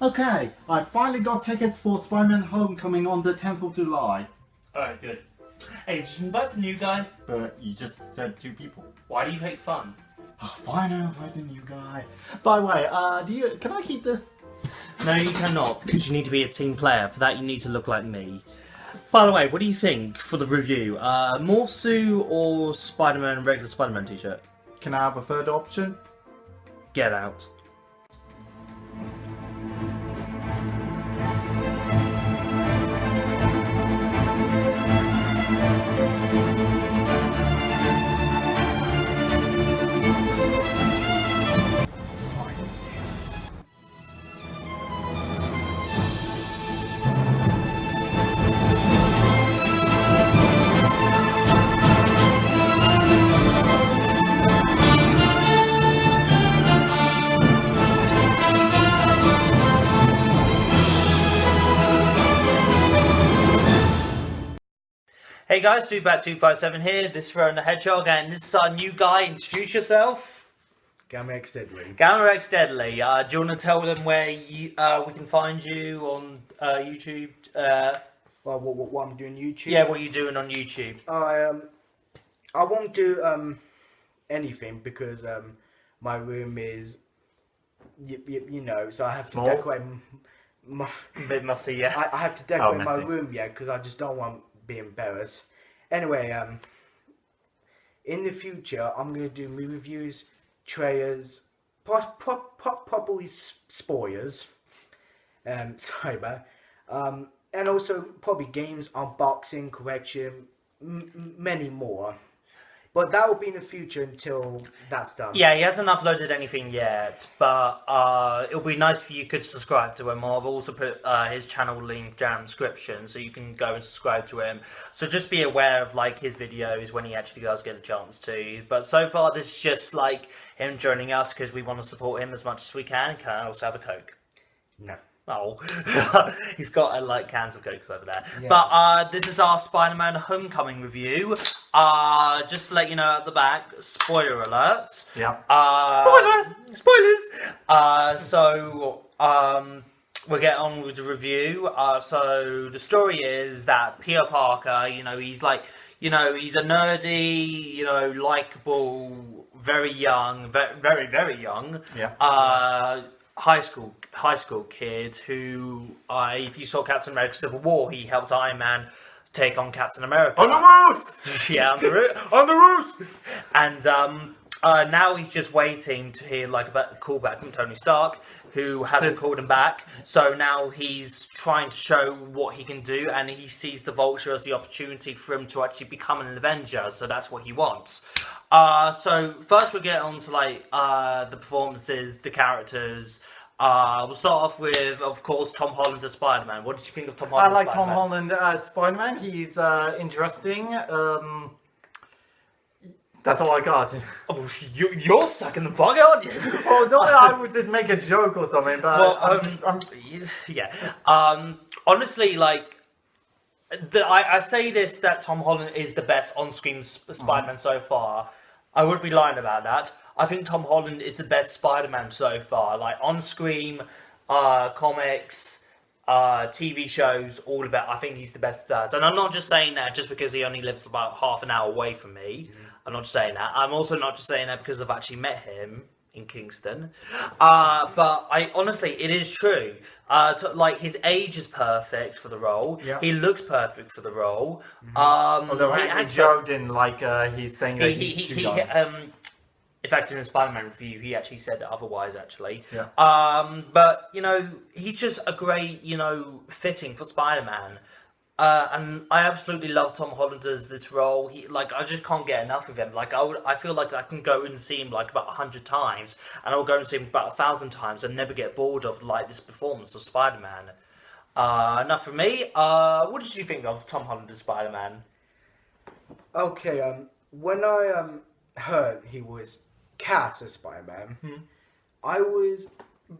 Okay, I finally got tickets for Spider-Man Homecoming on the 10th of July. Alright, good. Hey, did you invite the new guy? But you just said 2 people. Why do you hate fun? Fine, I'll invite the new guy. By the way, can I keep this? No, you cannot, because you need to be a team player. For that, you need to look like me. By the way, what do you think for the review? Morph suit or Spider-Man, regular Spider-Man t-shirt? Can I have a third option? Get out. Hey guys, SuperBat257 here, this is Roland the Hedgehog, and this is our new guy. Introduce yourself. GameraXDeadly. GameraXDeadly. Do you want to tell them where we can find you on YouTube? Well, what I'm doing YouTube? Yeah, what are you doing on YouTube? I won't do anything because my room is, you know, so I have to Small? decorate my... A bit messy, yeah. I have to decorate my messy. room, yeah, because I just don't want to be embarrassed. Anyway, in the future, I'm going to do movie reviews, trailers, probably spoilers, sorry about and also probably games, unboxing, correction, many more. But that will be in the future until that's done. Yeah, he hasn't uploaded anything yet, but it'll be nice if you could subscribe to him. I'll also put his channel link down in the description so you can go and subscribe to him. So just be aware of like his videos when he actually does get a chance to. But so far this is just like him joining us because we want to support him as much as we can. Can I also have a Coke? No. Oh, he's got like cans of Cokes over there. Yeah. But this is our Spider-Man Homecoming review. Just to let you know at the back, spoiler alert. Yeah. Spoilers. So we'll get on with the review. So the story is that Peter Parker, you know, he's like, you know, he's a nerdy, you know, likable, very young, very, very young. Yeah. High school kid who, if you saw Captain America Civil War, he helped Iron Man take on Captain America. On the roof! Yeah, on the roof! And now he's just waiting to hear like a callback from Tony Stark, who hasn't called him back. So now he's trying to show what he can do, and he sees the Vulture as the opportunity for him to actually become an Avenger. So that's what he wants. So first we'll get on to like the performances, the characters. We'll start off with, of course, Tom Holland as Spider-Man. What did you think of Tom Holland? I like Tom Holland as Spider-Man. He's interesting. That's all I got. Oh, you're sucking the bug, aren't you? Oh no, I would just make a joke or something. But well, yeah. Honestly, like. I say this, that Tom Holland is the best on-screen Spider-Man so far. I would be lying about that. I think Tom Holland is the best Spider-Man so far. Like, on-screen, comics, TV shows, all of it. I think he's the best at that. And I'm not just saying that just because he only lives about half an hour away from me. I'm not just saying that. I'm also not just saying that because I've actually met him in Kingston. But honestly, it is true. Like, his age is perfect for the role. Yeah. He looks perfect for the role. although he he acts joked in like he's saying that he's too young. In fact, in the Spider-Man review, he actually said otherwise, actually. Yeah. But, you know, he's just a great, you know, fitting for Spider-Man. And I absolutely love Tom Holland as this role. I just can't get enough of him. Like, I feel like I can go and see him like about 100 times, and I'll go and see him about 1,000 times and never get bored of like this performance of Spider-Man. Enough from me. What did you think of Tom Holland as Spider-Man? Okay, when I heard he was cast as Spider-Man, I was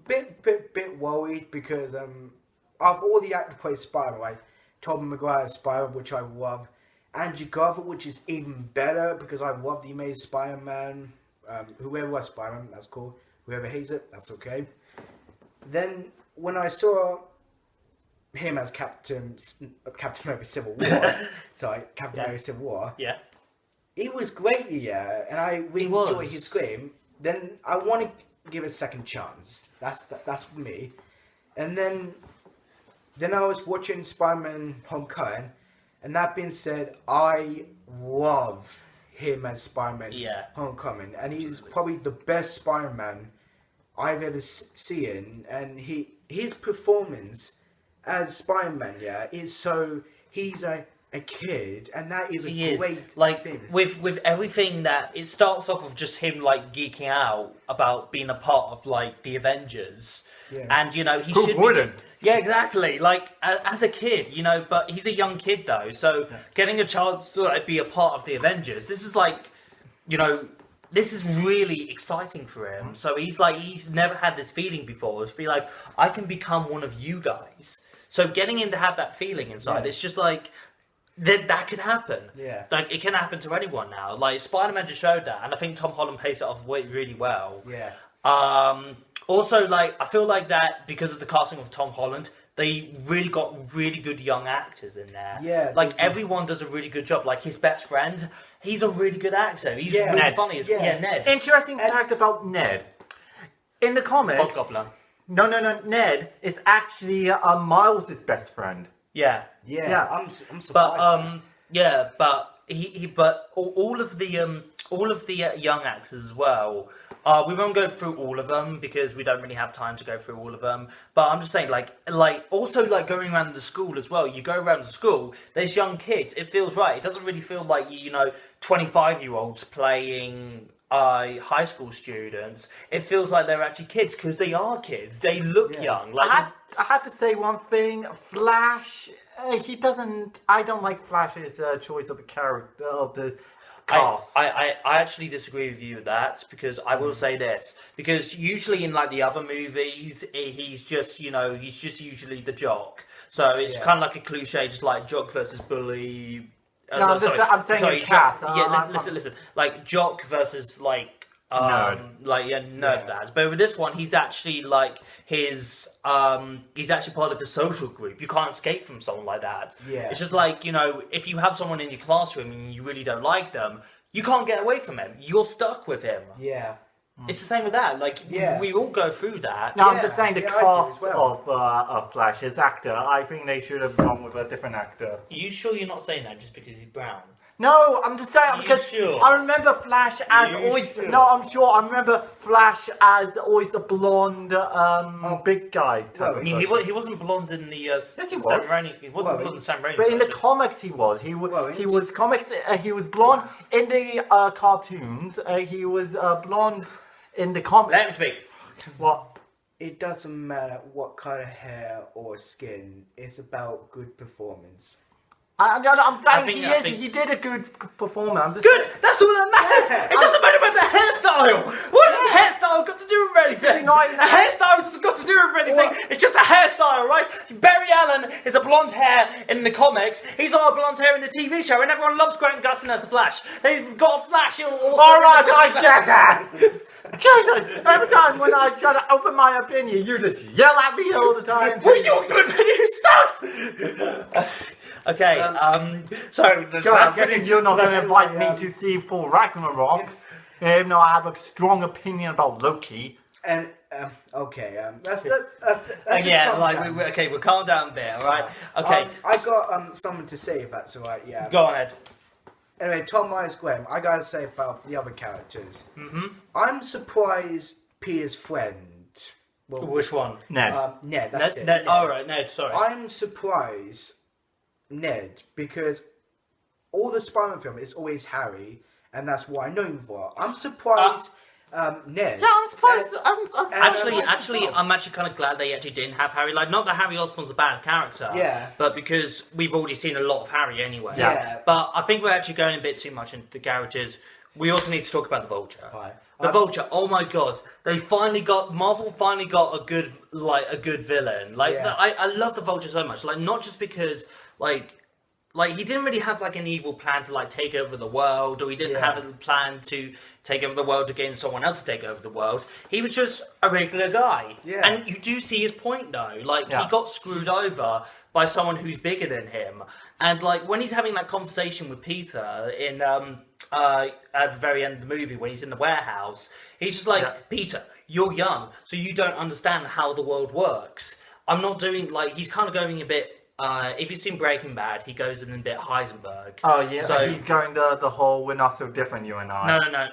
bit worried because of all the actors who played Spider-Man, like Tobey Maguire's Spider, which I love, Andrew Garfield, which is even better because I love the Amazing Spider-Man. Whoever was Spider-Man, that's cool. Whoever hates it, that's okay. Then when I saw him as Captain America Civil War, Captain America Civil War, it was great, and I really enjoyed his scream. Then I want to give it a second chance. That's for me. And then I was watching Spider-Man Homecoming, and that being said, I love him as Spider-Man Homecoming, and he's probably the best Spider-Man I've ever seen. And his performance as Spider-Man, is so he's a kid, and that is a great thing. With everything that it starts off with just him like geeking out about being a part of like the Avengers. And he should wouldn't. Yeah, exactly. Like as a kid, but he's a young kid though, so getting a chance to like be a part of the Avengers, this is like, this is really exciting for him. So he's never had this feeling before. It's be like, I can become one of you guys. So getting him to have that feeling inside, it's just like that could happen. Yeah. Like it can happen to anyone now. Like Spider-Man just showed that, and I think Tom Holland plays it off really well. Yeah. Also, like, I feel like that because of the casting of Tom Holland, they really got really good young actors in there. Yeah. Like, everyone does a really good job. Like, his best friend, he's a really good actor. He's really funny. Ned. Interesting fact about Ned. In the comics... Hobgoblin. No. Ned is actually Miles' best friend. Yeah. I'm surprised. But all of the young actors as well. We won't go through all of them because we don't really have time to go through all of them. But I'm just saying, also going around the school as well. You go around the school, there's young kids. It feels right. It doesn't really feel like 25-year-olds playing high school students. It feels like they're actually kids because they are kids. They look young. Like I had to say one thing. Flash, I don't like Flash's choice of the character of the cast. I actually disagree with you with that because I will say this, because usually in like the other movies he's just usually the jock, so it's kind of like a cliche, just like jock versus bully. I'm saying cast. Listen, like jock versus like nerd dads. But with this one, he's actually like he's actually part of the social group. You can't escape from someone like that. Yeah. It's just like, if you have someone in your classroom and you really don't like them, you can't get away from him. You're stuck with him. Yeah. It's the same with that. Like, we all go through that. No, I'm just saying the cast of Flash's actor, I think they should have gone with a different actor. Are you sure you're not saying that just because he's brown? No, I'm just saying because sure? I remember Flash as always. Sure? No, I'm sure. I remember Flash as always the blonde, big guy. He wasn't blonde in the Sam Raimi. He wasn't blonde in Sam Raimi. But in the comics, he was. He was comics. He was blonde in the cartoons. He was blonde in the comics. Let him speak. What? It doesn't matter what kind of hair or skin. It's about good performance. I'm saying he did a good performance. Good! That's all that matters! It doesn't matter about the hairstyle! What has the hairstyle got to do with anything? A hairstyle has got to do with anything! It's just a hairstyle, right? Barry Allen is a blonde hair in the comics. He's got a blonde hair in the TV show, and everyone loves Grant Gustin as the Flash. They've got a Flash. Alright, I get it! Jesus! Every time when I try to open my opinion, you just yell at me all the time. Well, your opinion sucks! Okay, so... You're not going to invite me to see Full Ragnarok, even though I have a strong opinion about Loki. And, we'll calm down a bit, alright? Okay. I got something to say if that's alright, yeah. Go ahead. Anyway, Tom Myers-Graham, I gotta say about the other characters. I'm surprised Peter's friend... Well, which one? Ned. Ned, that's it. Ned. Alright, Ned, sorry. I'm surprised... Ned, because all the Spider-Man film is always Harry, and that's what I know him for. I'm surprised Ned. Yeah, I'm surprised. I'm actually kind of glad they actually didn't have Harry. Like, not that Harry Osborn's a bad character, but because we've already seen a lot of Harry anyway. Yeah. But I think we're actually going a bit too much into the characters. We also need to talk about the Vulture. Right. The Vulture. Oh my God! Marvel finally got a good villain. Like, I love the Vulture so much. Like, not just because. Like like he didn't really have like an evil plan to like take over the world, or he didn't have a plan to take over the world against someone else to take over the world. He was just a regular guy. Yeah. And you do see his point though. Like he got screwed over by someone who's bigger than him. And like when he's having that conversation with Peter in at the very end of the movie when he's in the warehouse, he's just like, Peter, you're young, so you don't understand how the world works. I'm not doing like he's kind of going a bit. If you've seen Breaking Bad, he goes in a bit Heisenberg. Oh yeah, so he's going the whole "we're not so different, you and I." No.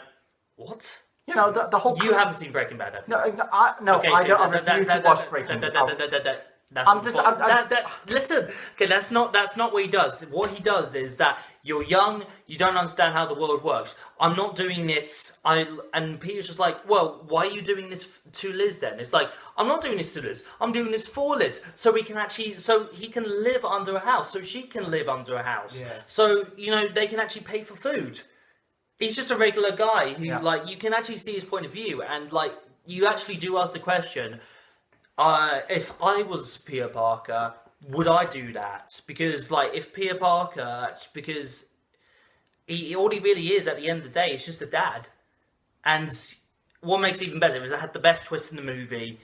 What? You know the whole. You haven't seen Breaking Bad, have you? No, okay, I don't. I refuse to watch Breaking Bad. Listen. Okay, that's not what he does. What he does is that you're young, you don't understand how the world works. I'm not doing this. And Peter's just like, well, why are you doing this to Liz then? It's like, I'm not doing this to Liz. I'm doing this for Liz, so he can live under a house, so she can live under a house. Yeah. So they can actually pay for food. He's just a regular guy who like you can actually see his point of view, and like you actually do ask the question. If I was Peter Parker, would I do that? Because, like, if Peter Parker, because all he really is at the end of the day is just a dad. And what makes it even better is it had the best twist in the movie.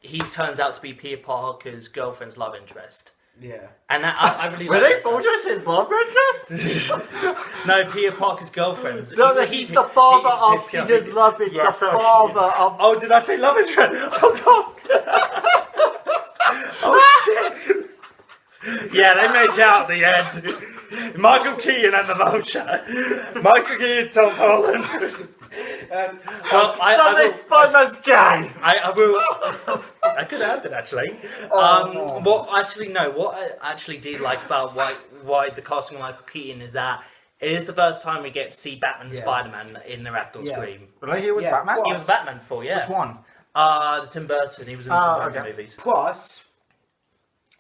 He turns out to be Peter Parker's girlfriend's love interest. Yeah. And I really like really? Folger's his love interest? No, Peter Parker's girlfriend. No, he's the father of Peter's love interest. The father of... Oh, did I say love interest? Oh, God. Oh, shit. Yeah, they made out at the end. Michael Keaton and the Vulture. Michael Keaton, Tom Holland. Well, Spider-Man's gang. I will. I could have it actually. What I actually did like about why the casting of Michael Keaton is that it is the first time we get to see Batman and Spider-Man interact on screen. Really, he was Batman? He was Batman before, yeah. Which one? The Tim Burton. He was in the Tim Burton movies. Plus,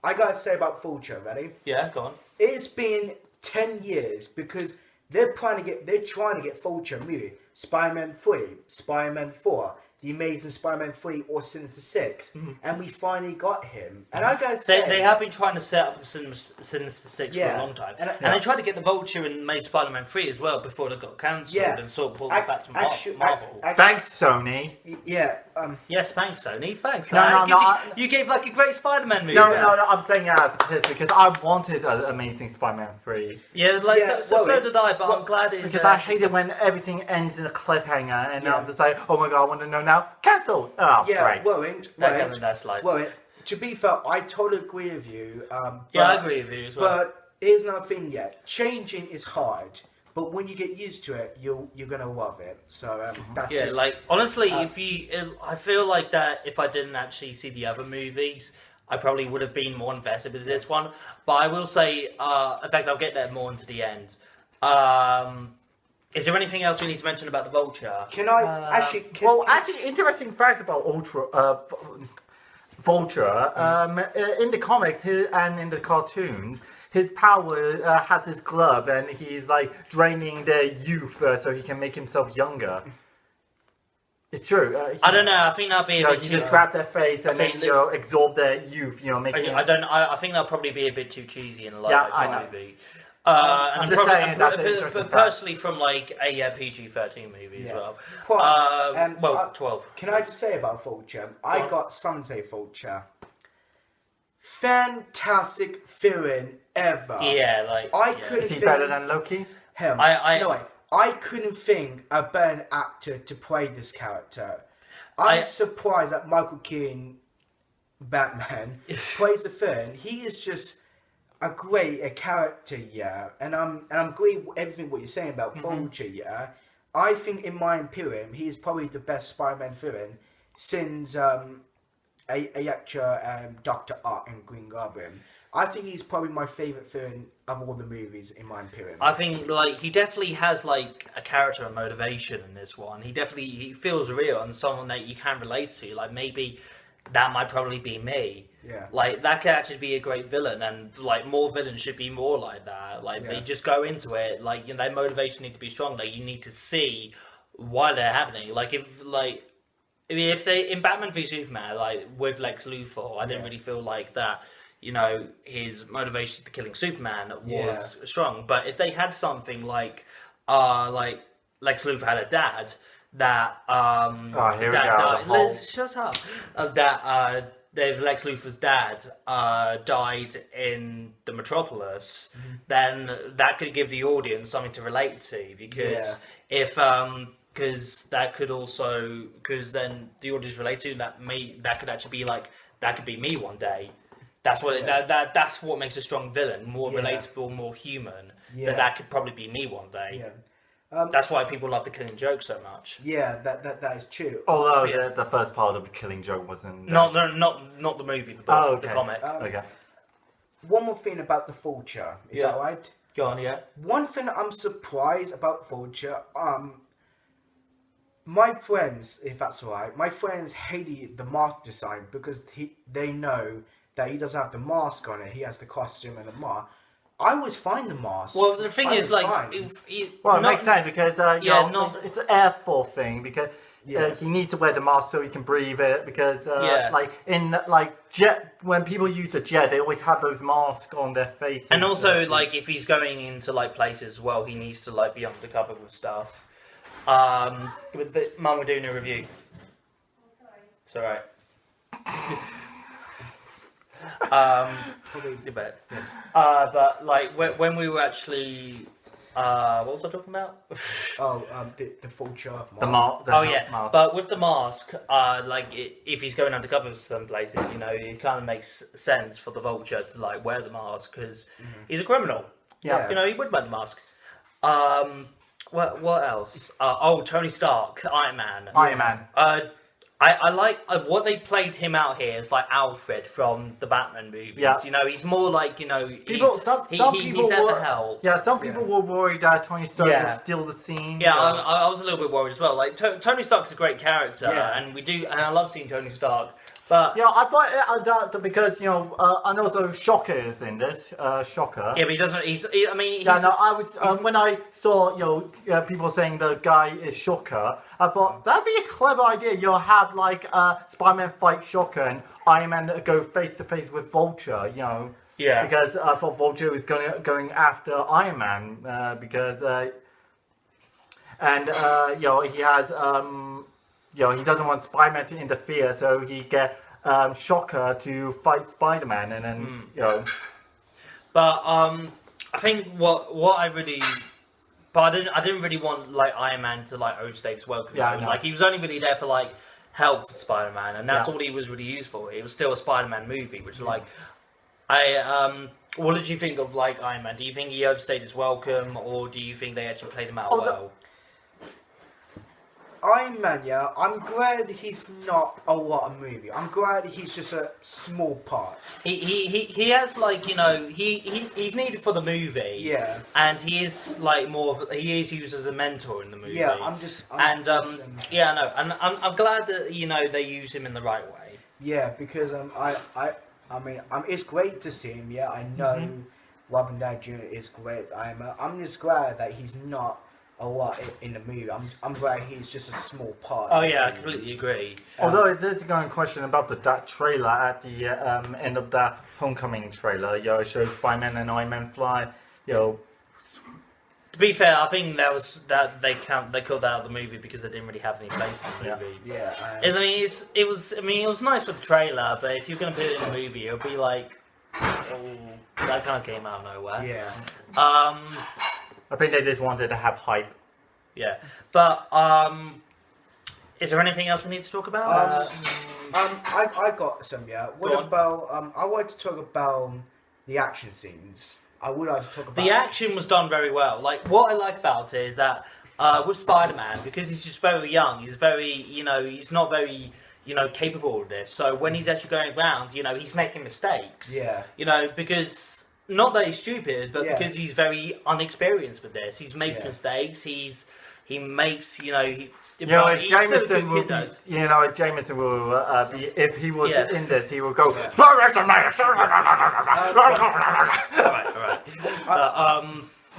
I gotta say about Vulture, ready? Yeah, go on. It's been 10 years because they're trying to get Vulture movie. Spider-Man 3, Spider-Man 4, The Amazing Spider-Man 3 or Sinister 6. And we finally got him. And I gotta say... They have been trying to set up Sinister 6 for a long time. And they tried to get the Vulture and made Spider-Man 3 as well before they got cancelled and sort of pulled it back to Marvel. Thanks, Sony. Yeah. Yes, thanks, Sony. Thanks. You gave like a great Spider-Man movie. No, I'm saying it as a piss because I wanted an Amazing Spider-Man 3. Yeah, so did I, but I'm glad it... Because I hate it when everything ends in a cliffhanger and I'm just like, oh my god, I want to know now. Cancelled! Oh, yeah, great. To be fair, I totally agree with you. I agree with you as well. But here's another thing yet. Changing is hard. But when you get used to it, you're gonna love it. So that's just, like honestly, I feel like that if I didn't actually see the other movies, I probably would have been more invested with this one. But I will say, in fact, I'll get there more into the end. Is there anything else we need to mention about the Vulture? Can I actually, interesting fact about Vulture. In the comics and in the cartoons, his power has this glove, and he's like draining their youth so he can make himself younger. It's true. I don't know. I think that'd be a bit too... You just grab their face and then absorb their youth. I think that'll probably be a bit too cheesy in a live action movie. I'm just saying that's an interesting fact. Personally, from like a PG-13 movie as well. 12. Can I just say about Vulture? I got Sunday Vulture. Fantastic villain ever. Yeah, like couldn't. Is he better than Loki? Him. I couldn't think a better actor to play this character. I'm surprised that Michael Keaton, Batman, plays the villain. He is just a great character, and I'm agreeing with everything what you're saying about Vulture, I think in my opinion, he is probably the best Spider-Man villain since Dr. Ock and Green Goblin. I think he's probably my favourite villain of all the movies in my opinion. I think like he definitely has like a character and motivation in this one. He feels real and someone that you can relate to. Like maybe that might probably be me. Yeah. Like that could actually be a great villain, and like more villains should be more like that. Like they just go into it like their motivation need to be strong. Like you need to see why they're happening. Like if they in Batman v Superman, like with Lex Luthor, I didn't really feel like that. you know, his motivation to killing Superman was strong. But if they had something like Lex Luthor had a dad that here we go. shut up. If Lex Luthor's dad died in the Metropolis, then that could give the audience something to relate to, because because that could also, because then the audience relate to that could actually be like, that could be me one day. That's what that's what makes a strong villain, more relatable, more human. That could probably be me one day. That's why people love the Killing Joke so much. Yeah, that is true. Although the first part of the Killing Joke wasn't... Not the movie, the book, the comic. Okay. One more thing about the Vulture. Is that right? Go on, yeah. One thing I'm surprised about Vulture, my friends, if that's alright, my friends hated the mask design because they know that he doesn't have the mask on it. He has the costume and the mask. I always find the mask. Well, the thing is, like, it makes sense because it's an Air Force thing, because he needs to wear the mask so he can breathe it. Because like in jet, when people use a jet, they always have those masks on their face. And also, like, if he's going into like places as well, he needs to like be undercover with stuff. With the Mum, we're doing a review. It's alright. Probably a bit. But like when we were actually, what was I talking about? The Vulture mask. Mask. But with the mask, like if he's going undercover some places, you know, it kind of makes sense for the Vulture to like wear the mask because he's a criminal. Yeah. You know, he would wear the mask. What else? Tony Stark, Iron Man. Iron Man. I like what they played him out here as like Alfred from the Batman movies. Yeah. You know, he's more like, you know, he's there to help. Yeah, some people were worried that Tony Stark would steal the scene. Yeah, I was a little bit worried as well. Like Tony Stark's a great character, and I love seeing Tony Stark. But yeah, I thought that because, you know, and also Shocker is in this. Shocker. Yeah, but he doesn't. When I saw, you know, people saying the guy is Shocker, I thought that'd be a clever idea. You'll have like Spider-Man fight Shocker and Iron Man go face to face with Vulture. You know. Yeah. Because I thought Vulture was going after Iron Man because you know, he has you know, he doesn't want Spider-Man to interfere, so he get Shocker to fight Spider-Man, and then you know. But I think what I really, but I didn't really want like Iron Man to like overstay his welcome. Yeah, like he was only really there for like help for Spider-Man, and that's all he was really used for. It was still a Spider-Man movie, which like what did you think of like Iron Man? Do you think he overstayed his welcome, or do you think they actually played him out well? Iron Man, I'm glad he's not a lot of movie. I'm glad he's just a small part. He has like, you know, he's needed for the movie. Yeah. And he is like he is used as a mentor in the movie. Yeah, I'm glad that, you know, they use him in the right way. Yeah, because I mean, it's great to see him. Yeah, I know Robin Downey Jr. is great. I'm just glad that he's not a lot in the movie. I'm glad he's just a small part. Oh yeah, I completely agree. Although it is going question about that trailer at the end of that Homecoming trailer. You know, it shows Spider-Man and Iron Man fly. You know. To be fair, I think they called that out of the movie because they didn't really have any place in the movie. Yeah. it was nice for the trailer, but if you're going to put it in the movie, it'll be like, that kind of came out of nowhere. Yeah. I think they just wanted to have hype. Yeah, but is there anything else we need to talk about? I got some. Yeah. What about? I wanted to talk about the action scenes. I would like to talk about. The action was done very well. Like what I like about it is that with Spider-Man, because he's just very young, he's very, you know, he's not very, you know, capable of this. So when he's actually going around, you know, he's making mistakes. Yeah. You know, because. Not that he's stupid, but because he's very unexperienced with this. He makes mistakes. He makes, you know... Jameson will be... You know, Jameson will be... If he was in this, he will go... Alright.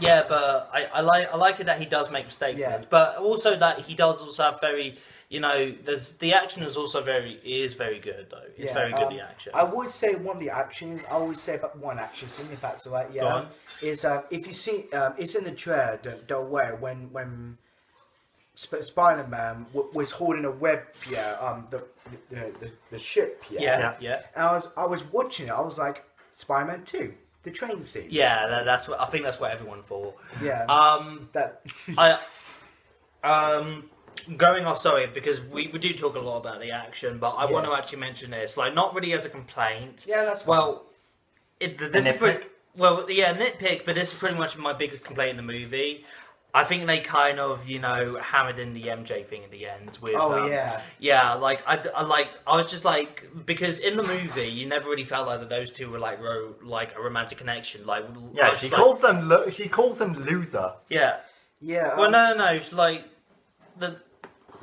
But I like it that he does make mistakes in this. But also that he does also have very... you know, the action is also very good though. It's very good, the action. I would say one of the actions. I would say about one action scene, if that's alright. Yeah, Go on. is if you see, it's in the trailer. Don't worry. When Spider-Man was holding a web, the ship, Yeah. And I was watching it. I was like, Spider-Man 2, the train scene. Yeah, that's what I think. That's what everyone thought. Yeah. That going off, sorry, because we do talk a lot about the action, but I want to actually mention this, like, not really as a complaint. Yeah, that's fine. Well, nitpick, but this is pretty much my biggest complaint in the movie. I think they kind of, you know, hammered in the MJ thing at the end with. Yeah, like I was just like, because in the movie you never really felt like that those two were like a romantic connection. Like she calls them loser. Yeah. Yeah. Well, no. It's like that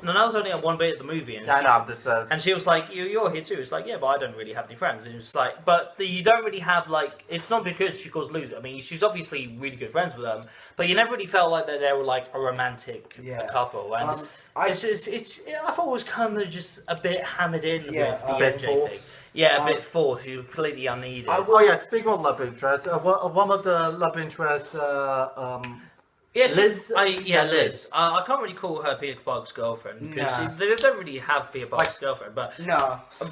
was only on one bit of the movie, and and she was like, "You're here too." It's like, yeah, but I don't really have any friends. And it's like, but you don't really have like. It's not because she calls loser. I mean, she's obviously really good friends with them, but you never really felt like that they were like a romantic couple. And I thought it was kind of just a bit hammered in with the MJ thing. Yeah, a bit forced. You were completely unneeded. Speaking of love interest, one of the love interests. Liz. Liz. I can't really call her Peter Parker's girlfriend because they don't really have Peter Parker's girlfriend. But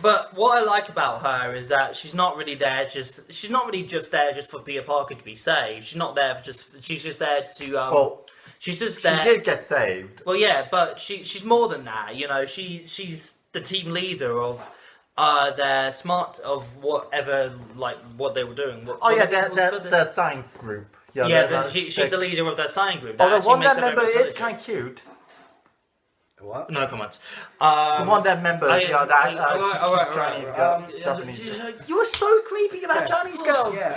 But what I like about her is that she's not really there. She's not really just there just for Peter Parker to be saved. She's not there for she's just there to. She's just there. She did get saved. Well, yeah, but she's more than that. You know, she's the team leader of. Their smart of whatever, like what they were doing. Their sign group. She's the leader of their sign group. Although one of their members is kind of cute. What? No comments. One of their members, Chinese girl. You were so creepy about Chinese girls. Yeah.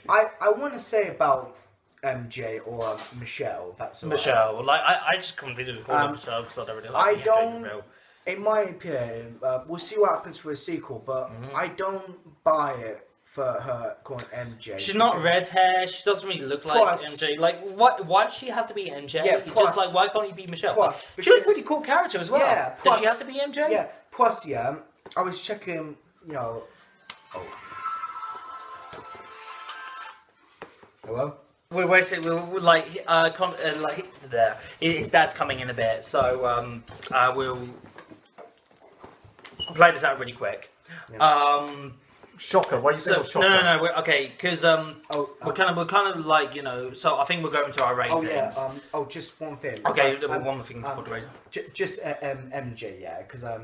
I want to say about MJ or Michelle. That's all Michelle. Like I just completely call her Michelle because I don't really like her. In my opinion, we'll see what happens for a sequel, but I don't buy it for her calling MJ. She's not red hair. She doesn't really look like MJ. Like, why does she have to be MJ? Yeah, just like, why can't you be Michelle? She was a pretty cool character as well. Yeah, does she have to be MJ? Yeah. Plus, I was checking. You know. Hello. We're there. His dad's coming in a bit, so we'll play this out really quick. Shocker! What do you think of Shocker? No. Okay, because we're kind of like, you know. So I think we'll go into our ratings. Just one thing. Okay, one thing before the rating. Just MJ, because I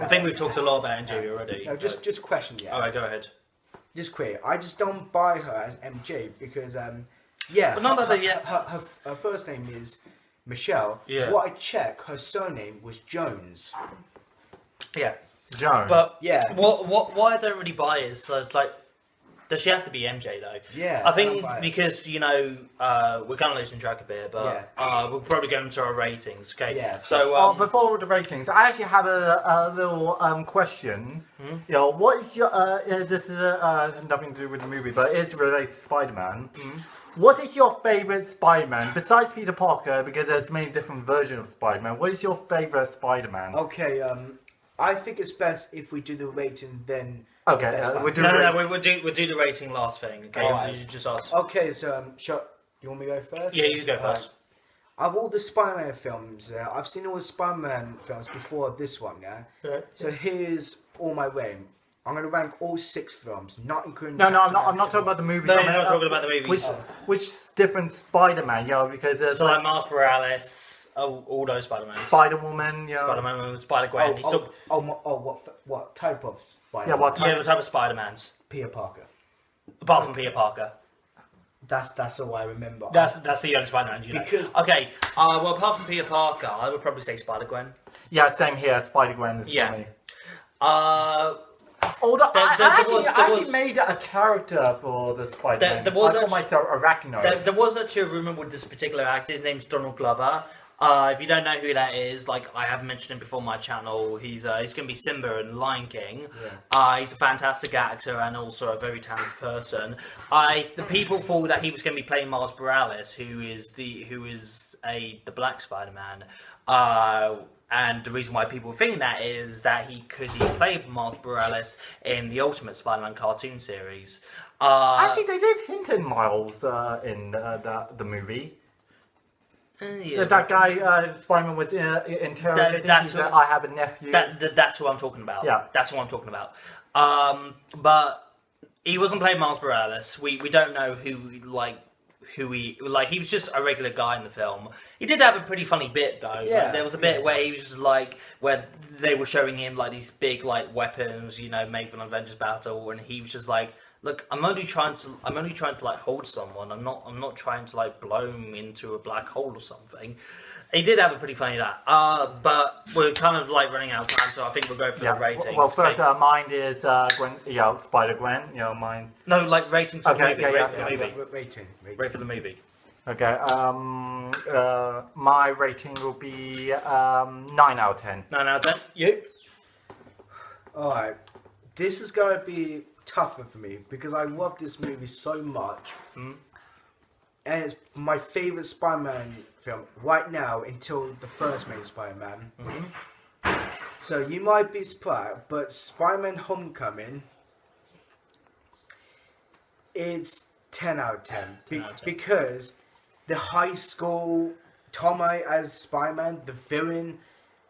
think we've talked a lot about MJ already. No, just question, All right, go ahead. Just quick. I just don't buy her as MJ because her first name is Michelle. Yeah. What I checked, her surname was Jones. Yeah. Jones. But what I don't really buy is like, does she have to be MJ though? Yeah. I think because you know we're kind of losing track a bit, but we'll probably go into our ratings. Okay. Yeah. So before the ratings, I actually have a little question. You know, what is your this is nothing to do with the movie, but it's related to Spider-Man. What is your favorite Spider-Man besides Peter Parker? Because there's many different versions of Spider-Man. What is your favorite Spider-Man? Okay. I think it's best if we do the rating then. Okay, we'll do the rating last thing. Okay, right. You just ask. Okay, so you want me to go first? Yeah, you go first. Of all the Spider-Man films, I've seen all the Spider-Man films before this one. Yeah. So here's all my rating. I'm gonna rank all 6 films, not including. No, I'm not talking about the movies. No, you're not talking about the movies. Which different Spider-Man? You know, because there's like Miles Morales. All those Spider-Man. Spider-Woman, yeah. Spider-Man, Spider-Gwen. What type of Spider-Man? Yeah, what type of Spider-Mans? Peter Parker. Apart from Peter Parker. That's all I remember. That's the only Spider-Man you know. Okay, well, apart from Peter Parker, I would probably say Spider-Gwen. Yeah, same here. Spider-Gwen is funny. Although I actually made a character for the Spider-Man. I call myself Arachnoid. There was actually a rumour with this particular actor. His name's Donald Glover. If you don't know who that is, like I have mentioned him before on my channel, he's going to be Simba in Lion King. Yeah. He's a fantastic actor and also a very talented person. The people thought that he was going to be playing Miles Morales, who is the Black Spider-Man. And the reason why people were thinking that is that because he played Miles Morales in the Ultimate Spider-Man cartoon series. Actually, they did hint at Miles in the movie. Yeah. That guy, Spider-Man was interrogating. He said, I have a nephew. That's what I'm talking about. Yeah. That's what I'm talking about. But he wasn't playing Miles Morales. We don't know who he was just a regular guy in the film. He did have a pretty funny bit though. Yeah. Like, there was a bit where he was just like where they were showing him like these big like weapons, made for an Avengers battle, and he was just like, look, I'm only trying to like hold someone. I'm not trying to like blow him into a black hole or something. He did have a pretty funny that. But we're kind of like running out of time, so I think we'll go for the ratings. Well, first, mine is Gwen, Spider-Gwen. Mine. No, like ratings for the movie. Rating. Rate for the movie. Okay. My rating will be 9 out of 10. 9 out of 10. You? All right. This is going to be tougher for me because I love this movie so much, and it's my favorite Spider-Man film right now until the first main Spider-Man. So you might be surprised, but Spider-Man Homecoming, it's 10 out of 10, because the high school Tom as Spider-Man, the villain,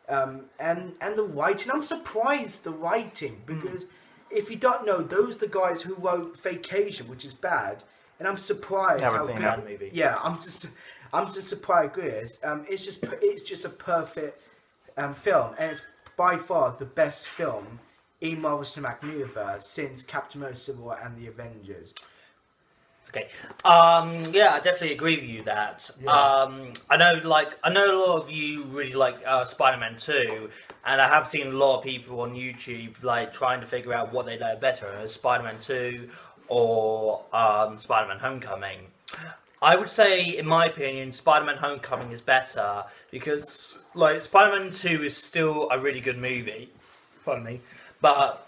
and the writing. I'm surprised the writing, because if you don't know, those are the guys who wrote Vacation, which is bad, and I'm surprised how good. That movie. Yeah, I'm just surprised good. It's just a perfect film, and it's by far the best film in Marvel Cinematic Universe since Captain America: Civil War and the Avengers. Okay. Yeah, I definitely agree with you that. Yeah. I know a lot of you really like Spider-Man 2, and I have seen a lot of people on YouTube like trying to figure out what they like better, Spider-Man 2 or Spider-Man Homecoming. I would say, in my opinion, Spider-Man Homecoming is better because like Spider-Man 2 is still a really good movie. Pardon me, but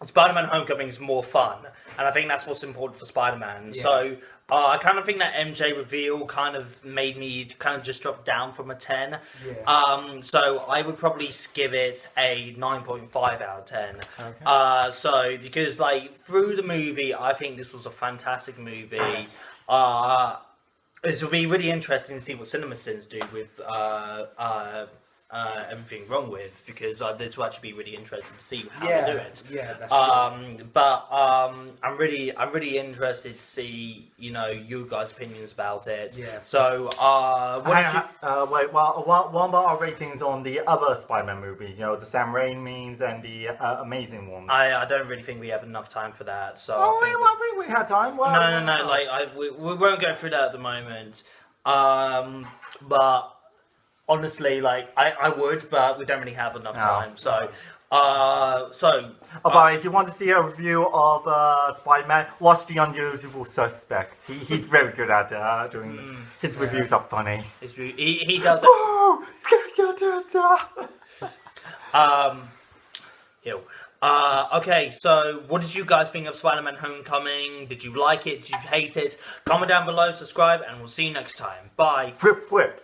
Spider-Man Homecoming is more fun, and I think that's what's important for Spider-Man. Yeah. So I kind of think that MJ reveal kind of made me kind of just drop down from a 10. Yeah. So I would probably give it a 9.5 out of 10. Okay. Because like through the movie, I think this was a fantastic movie. This will be really interesting to see what CinemaSins do with everything wrong with, because this will actually be really interesting to see how they do it. Yeah, that's true. But I'm really interested to see you guys' opinions about it. Yeah. So what did you? Wait, what about our ratings on the other Spider-Man movie? The Sam Raimi's and the Amazing ones. I don't really think we have enough time for that. So Oh, I think we had time. Well, no. Like we won't go through that at the moment. But honestly, like I would, but we don't really have enough time. So. But if you want to see a review of Spider-Man, watch The Unusual Suspect. He's very good at doing. His reviews are funny. He does it. Okay, so what did you guys think of Spider-Man Homecoming? Did you like it? Did you hate it? Comment down below, subscribe, and we'll see you next time. Bye. Flip.